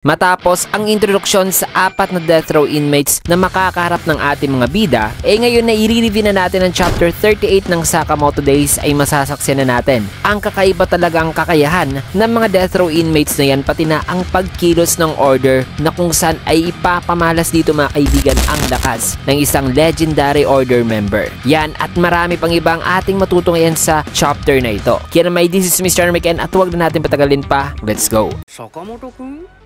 Matapos ang introduksyon sa 4 na death row inmates na makakaharap ng ating mga bida, ngayon na i-review na natin ang chapter 38 ng Sakamoto Days ay masasaksiyan na natin ang kakaiba talagang kakayahan ng mga death row inmates na yan, pati na ang pagkilos ng order na kung saan ay ipapamalas dito mga kaibigan ang lakas ng isang legendary order member. Yan at marami pang ibang ating matutunghayan sa chapter na ito. Kaya naman, this is Mr. Armiken at huwag na natin patagalin pa. Let's go! Sakamoto-kun?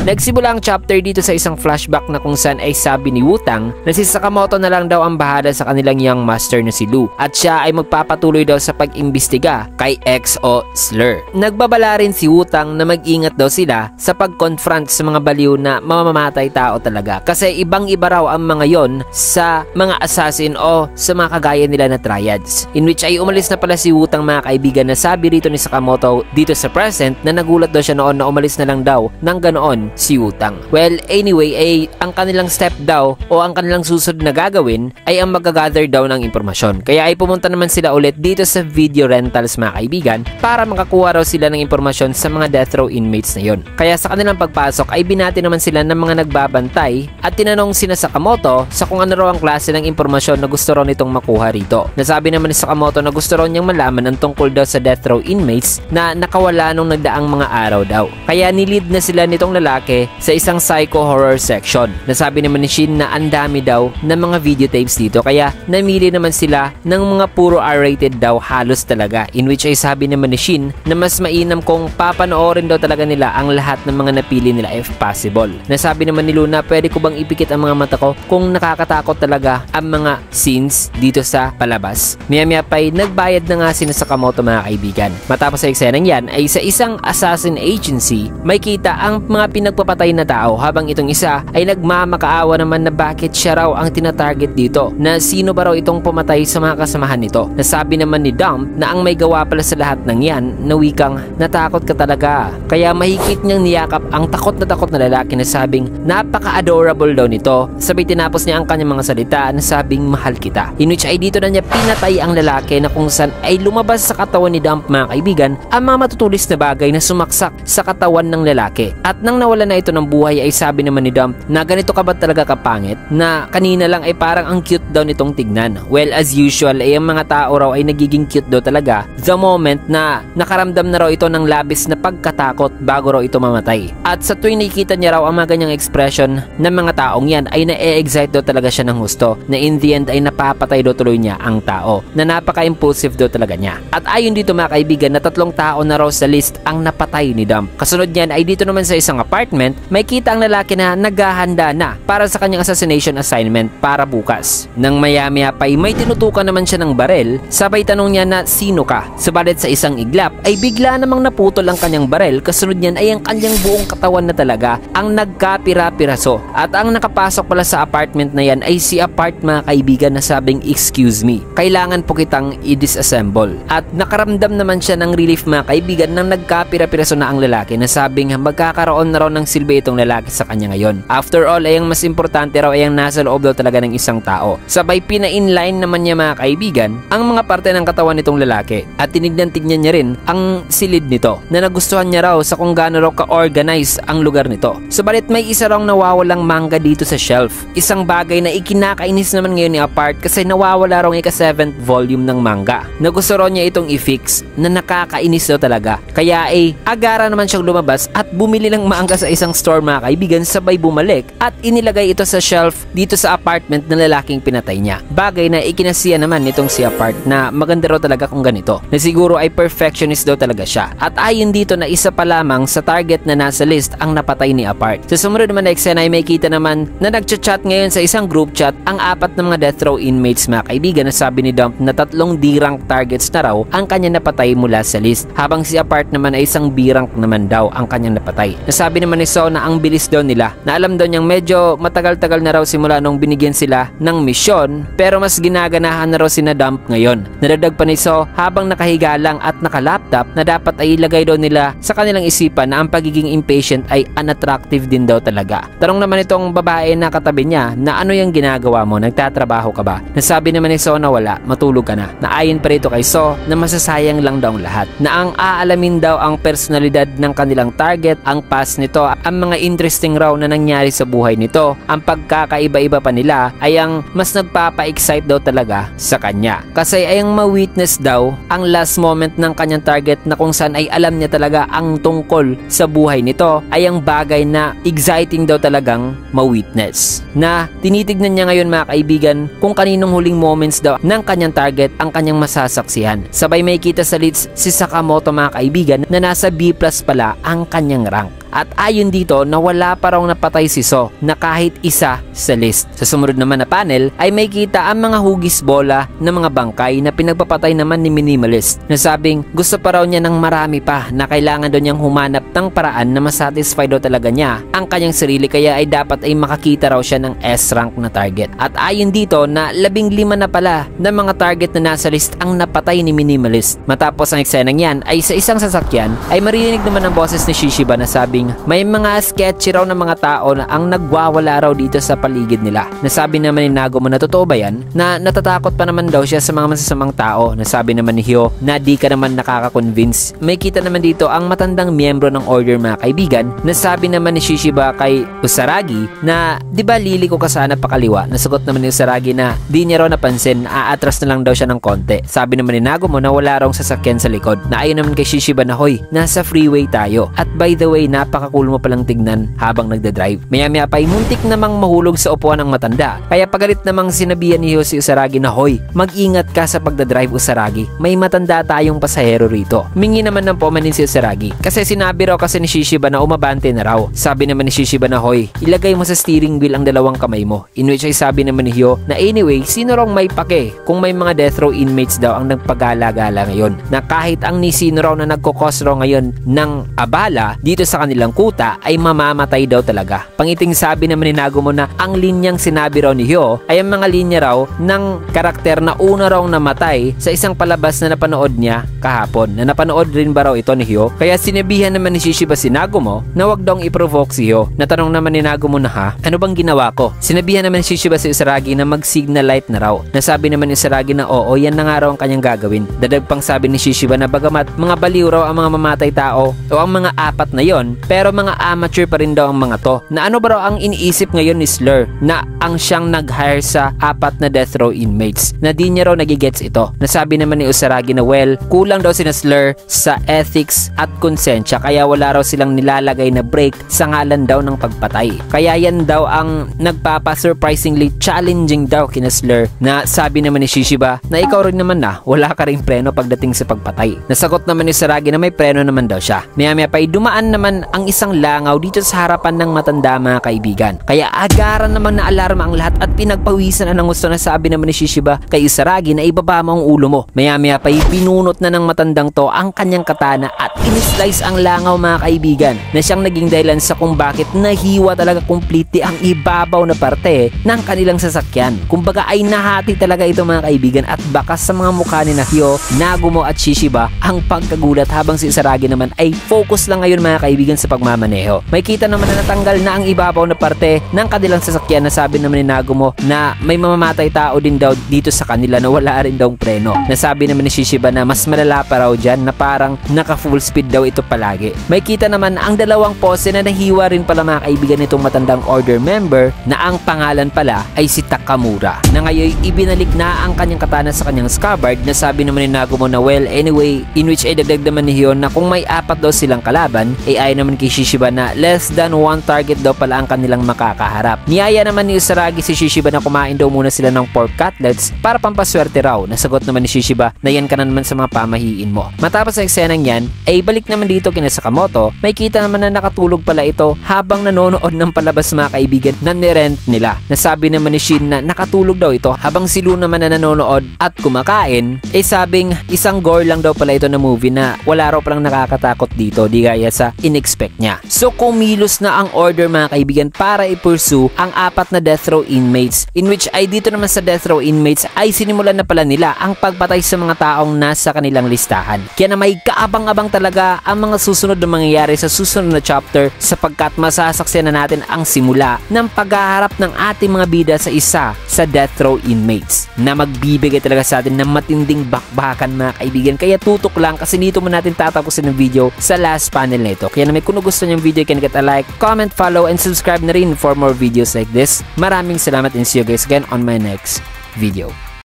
Nagsimula ang chapter dito sa isang flashback na kung saan ay sabi ni Wutang na si Sakamoto na lang daw ang bahala sa kanilang young master na si Lu at siya ay magpapatuloy daw sa pag-imbestiga kay X o Slur. Nagbabala rin si Wutang na mag-ingat daw sila sa pag-confront sa mga baliw na mamamatay tao talaga kasi ibang-iba raw ang mga yon sa mga assassin o sa mga kagaya nila na triads, in which ay umalis na pala si Wutang mga kaibigan na sabi rito ni Sakamoto dito sa present na nagulat daw siya noon na umalis na lang daw ng ganoon si Wutang. Well, anyway, ang kanilang step daw o ang kanilang susunod na gagawin ay ang mag-gather daw ng impormasyon. Kaya ay pumunta naman sila ulit dito sa video rentals mga kaibigan para makakuha raw sila ng impormasyon sa mga death row inmates na yon. Kaya sa kanilang pagpasok ay binati naman sila ng mga nagbabantay at tinanong sina Sakamoto sa kung ano raw ang klase ng impormasyon na gusto raw nitong makuha rito. Nasabi naman ni Sakamoto na gusto raw niyang malaman ang tungkol daw sa death row inmates na nakawala nung nagdaang mga araw daw. Kaya nilid na sila nitong lalaki sa isang psycho horror section. Nasabi naman ni Shin na ang dami daw ng mga videotapes dito kaya namili naman sila ng mga puro R-rated daw halos talaga, in which ay sabi naman ni Shin na mas mainam kung papanoorin daw talaga nila ang lahat ng mga napili nila if possible. Nasabi naman ni Luna, pwede ko bang ipikit ang mga mata ko kung nakakatakot talaga ang mga scenes dito sa palabas. Maya-maya pa'y nagbayad na nga sina Sakamoto mga kaibigan. Matapos sa eksenang yan ay sa isang assassin agency may kita ang mga pinagpapatay na tao habang itong isa ay nagmamakaawa naman na bakit siya raw ang tinatarget dito, na sino ba raw itong pumatay sa mga kasamahan nito. Nasabi naman ni Dump na ang may gawa pala sa lahat ng yan na wikang natakot ka talaga, kaya mahigpit niyang niyakap ang takot na lalaki na sabing napaka-adorable daw nito. Sabay tinapos niya ang kanyang mga salita na sabing mahal kita, in which ay dito na niya pinatay ang lalaki na kung saan ay lumabas sa katawan ni Dump mga kaibigan ang mga matutulis na bagay na sumaksak sa katawan ng lalaki. At nang nawala na ito ng buhay ay sabi naman ni Dump na ganito ka ba talaga kapangit na kanina lang ay parang ang cute daw nitong tignan. Well, as usual ay ang mga tao raw ay nagiging cute daw talaga the moment na nakaramdam na raw ito ng labis na pagkatakot bago raw ito mamatay. At sa tuwing nakikita niya raw ang mga ganyang expression ng mga taong yan ay na-excite daw talaga siya ng husto, na in the end ay napapatay daw tuloy niya ang tao, na napaka-impulsive daw talaga niya. At ayon dito mga kaibigan na 3 tao na raw sa list ang napatay ni Dump. Kasunod niyan ay dito naman sa isang apartment, may kita ang lalaki na naghahanda na para sa kanyang assassination assignment para bukas. Nang maya-maya pa'y may tinutukan naman siya ng barel, sabay tanong niya na sino ka? Subalit sa isang iglap ay bigla namang naputol ang kanyang barel, kasunod niyan ay ang kanyang buong katawan na talaga ang nagkapira-piraso. At ang nakapasok pala sa apartment na yan ay si Apart mga kaibigan na sabing excuse me, kailangan po kitang i-disassemble. At nakaramdam naman siya ng relief mga kaibigan nang nagkapira-piraso na ang lalaki na sabing magkakaroon na raw ng silbi itong lalaki sa kanya ngayon. After all ay ang mas importante raw ay ang nasa loob daw talaga ng isang tao. Sabay pina-inline naman niya mga kaibigan ang mga parte ng katawan nitong lalaki at tinignan-tignan niya rin ang silid nito na nagustuhan niya raw sa kung gaano raw ka-organize ang lugar nito. Subalit may isa raw nawawalang manga dito sa shelf. Isang bagay na ikinakainis naman ngayon ni Apart kasi nawawala raw ang ika-7th volume ng manga na gusto raw niya itong i-fix, na nakakainis daw talaga. Kaya agara naman siyang lumabas at bumili ng manga sa isang store mga kaibigan, sabay bumalik at inilagay ito sa shelf dito sa apartment ng lalaking pinatay niya. Bagay na ikinasiya naman nitong si Apart na maganda raw talaga kung ganito, na siguro ay perfectionist daw talaga siya. At ayon dito na isa pa lamang sa target na nasa list ang napatay ni Apart. Sa sumunod naman na eksena ay may kita naman na nagchat-chat ngayon sa isang group chat ang 4 na mga death row inmates mga kaibigan, na sabi ni Dump na 3 D-rank targets na raw ang kanya napatay mula sa list, habang si Apart naman ay isang B-rank naman daw ang kanyang napatay. Nasabi naman ni So na ang bilis daw nila, na alam daw niyang medyo matagal-tagal na raw simula nung binigyan sila ng misyon, pero mas ginaganahan na raw sina Dump ngayon. Nadagdag pa ni So habang nakahiga lang at naka-laptop na dapat ay ilagay daw nila sa kanilang isipan na ang pagiging impatient ay unattractive din daw talaga. Tanong naman itong babae na katabi niya na ano yung ginagawa mo, nagtatrabaho ka ba? Nasabi naman ni So na wala, matulog ka na. Na ayon pa rito kay So na masasayang lang daw ang lahat, na ang aalamin daw ang personalidad ng ng kanilang target, ang past nito, ang mga interesting raw na nangyari sa buhay nito. Ang pagkakaiba-iba pa nila ay ang mas nagpapa-excite daw talaga sa kanya. Kasi ay ang ma-witness daw ang last moment ng kanyang target na kung saan ay alam niya talaga ang tungkol sa buhay nito ay ang bagay na exciting daw talagang ma-witness. Na tinitignan niya ngayon mga kaibigan kung kaninong huling moments daw ng kanyang target ang kanyang masasaksihan. Sabay may kita sa leads si Sakamoto mga kaibigan na nasa B+ pala ang kanyang rank. At ayon dito na wala pa raw napatay si So na kahit isa sa list. Sa sumunod naman na panel ay may kita ang mga hugis bola ng mga bangkay na pinagpapatay naman ni Minimalist na sabing gusto pa raw niya ng marami pa na kailangan daw niyang humanap ng paraan na masatisfy daw talaga niya ang kanyang sarili kaya ay dapat ay makakita raw siya ng S-rank na target. At ayon dito na 15 na pala ng mga target na nasa list ang napatay ni Minimalist. Matapos ang eksenang yan ay sa isang sasakyan ay marinig naman ang boses ni Shishiba na sabing may mga sketchy raw ng mga tao na ang nagwawala raw dito sa paligid nila. Nasabi naman ni Nagumo na totoo ba yan? Na natatakot pa naman daw siya sa mga masasamang tao. Nasabi naman ni Hyo na di ka naman nakaka-convince. May kita naman dito ang matandang miyembro ng order mga kaibigan. Nasabi naman ni Shishiba kay Usaragi na di ba liliko ka sana pakaliwa? Nasagot naman ni Usaragi na di niya raw napansin, aatras na lang daw siya ng konti. Sabi naman ni Nagumo na wala raw sasakyan sa likod. Na ayon naman kay Shishiba na hoy, nasa freeway tayo. At by the way, napaka-cool mo palang tignan habang nagdadrive. Maya-maya pa ay muntik namang mahulog sa upuan ng matanda. Kaya pagalit namang sinabihan ni Hyo si Usaragi na hoy, mag-ingat ka sa pagdadrive Usaragi. May matanda tayong pasahero rito. Mingi naman ng paumanin si Usaragi. Kasi sinabi raw kasi ni Shishiba na umabante na raw. Sabi naman ni Shishiba na hoy, ilagay mo sa steering wheel ang dalawang kamay mo. In which ay sabi naman ni Hyo na anyway, sino raw may pake kung may mga death row inmates daw ang nagpagala-gala ngayon. Na kahit ang ni sino raw na nagkukos raw ngayon ng abala dito sa kanilang kuta ay mamamatay daw talaga. Pangiting sabi naman ni Nagumo na ang linyang sinabi raw ni Hyo ay ang mga linya raw ng karakter na una raw namatay sa isang palabas na napanood niya kahapon. Na napanood rin ba raw ito ni Hyo? Kaya sinabihan naman ni Shishiba si Nagumo na wag daw i-provoke si Hyo. Natanong naman ni Nagumo na ha, ano bang ginawa ko? Sinabihan naman ni Shishiba si Usaragi na mag-signal light na raw. Nasabi naman ni Usaragi na oo, yan na nga raw ang kanyang gagawin. Dadag pang sabi ni Shishiba na bagamat mga baliw raw ang mga mamatay tao o ang mga apat na yon, pero mga amateur pa rin daw ang mga to. Na ano ba raw ang iniisip ngayon ni Slur na ang siyang nag-hire sa apat na death row inmates na di niya raw nagigets ito. Nasabi naman ni Usaragi na well, kulang daw si Slur sa ethics at konsensya kaya wala raw silang nilalagay na break sa ngalan daw ng pagpatay. Kaya yan daw ang nagpapa-surprisingly challenging daw kina Slur na sabi naman ni Shishiba na ikaw rin naman na wala ka ring preno pagdating sa pagpatay. Nasagot naman ni Usaragi na may preno naman daw siya. Maya-maya pa dumaan naman ang isang langaw dito sa harapan ng matanda mga kaibigan. Kaya agaran naman na alarma ang lahat at pinagpawisan na ng gusto na sabi naman ni Shishiba kay Usaragi na ibaba mo ang ulo mo. Maya-maya pa binunot na ng matandang to ang kanyang katana at in-slice ang langaw mga kaibigan na siyang naging dahilan sa kung bakit nahiwa talaga completely ang ibabaw na parte ng kanilang sasakyan. Kumbaga ay nahati talaga ito mga kaibigan at bakas sa mga mukha ni Hyo, Nagumo at Shishiba ang pagkagulat habang si Usaragi naman ay focus lang ngayon mga kaibigan sa pagmamaneho. May kita naman na natanggal na ang ibabaw na parte ng kanilang sasakyan na sabi naman ni Nagumo na may mamamatay tao din daw dito sa kanila na wala rin daw preno. Nasabi naman ni Shishiba na mas malala pa raw dyan na parang naka full speed daw ito palagi. May kita naman ang dalawang pose na nahiwa rin pala mga kaibigan nitong matandang order member na ang pangalan pala ay si Takamura na ngayon ibinalik na ang kanyang katana sa kanyang scabbard na sabi naman ni Nagumo na well anyway in which ay dagdag naman ni Hyo na kung may apat daw silang kalaban ay naman kay Shishiba na less than one target daw pala ang kanilang makakaharap. Niyaya naman ni Usaragi si Shishiba na kumain daw muna sila ng pork cutlets para pampaswerte raw. Nasagot naman ni Shishiba na yan ka na naman sa mga pamahiin mo. Matapos ang eksenang yan ay balik naman dito kina Sakamoto. May kita naman na nakatulog pala ito habang nanonood ng palabas mga kaibigan na nirent nila. Nasabi naman ni Shin na nakatulog daw ito habang si Lu naman na nanonood at kumakain ay sabing isang gore lang daw pala ito na movie na wala raw palang nakakatakot dito di gaya sa in-expect niya. So kumilos na ang order mga kaibigan para i-pursue ang apat na death row inmates in which ay dito naman sa death row inmates ay sinimulan na pala nila ang pagpatay sa mga taong nasa kanilang listahan. Kaya na may kaabang-abang talaga ang mga susunod na mangyayari sa susunod na chapter sapagkat masasaksihan na natin ang simula ng paghaharap ng ating mga bida sa isa sa death row inmates na magbibigay talaga sa atin ng matinding bakbakan mga kaibigan. Kaya tutok lang kasi dito mo natin tatapusin ng video. Sa last panel na ito. Kaya naman kung gusto nyo yung video, can get a like, comment, follow, and subscribe na rin for more videos like this. Maraming salamat and see you guys again on my next video.